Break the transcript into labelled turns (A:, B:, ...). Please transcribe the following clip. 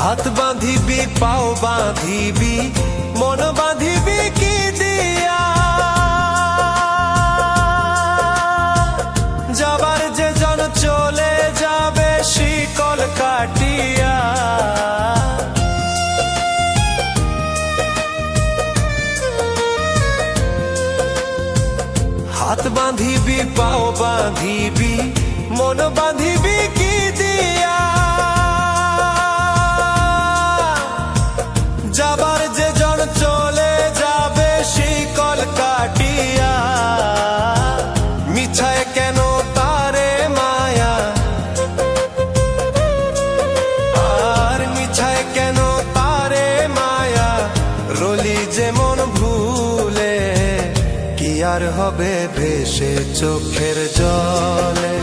A: হাত বাঁধিবি পাও বাঁধিবি মন বাঁধিবি কি দিয়া, যাবার যে জন চলে যাবে শিকল কাটিয়া। হাত বাঁধিবি পাও বাঁধিবি মন বাঁধিবি কি দিয়া, যাবার যে জন চলে যাবে শিকল কাটিয়া। মিছায় কেন তারে মায়া, আর মিছায় কেন তারে মায়া, রলি যেমন ভুলে কি আর হবে ভেসে চোখের জলে।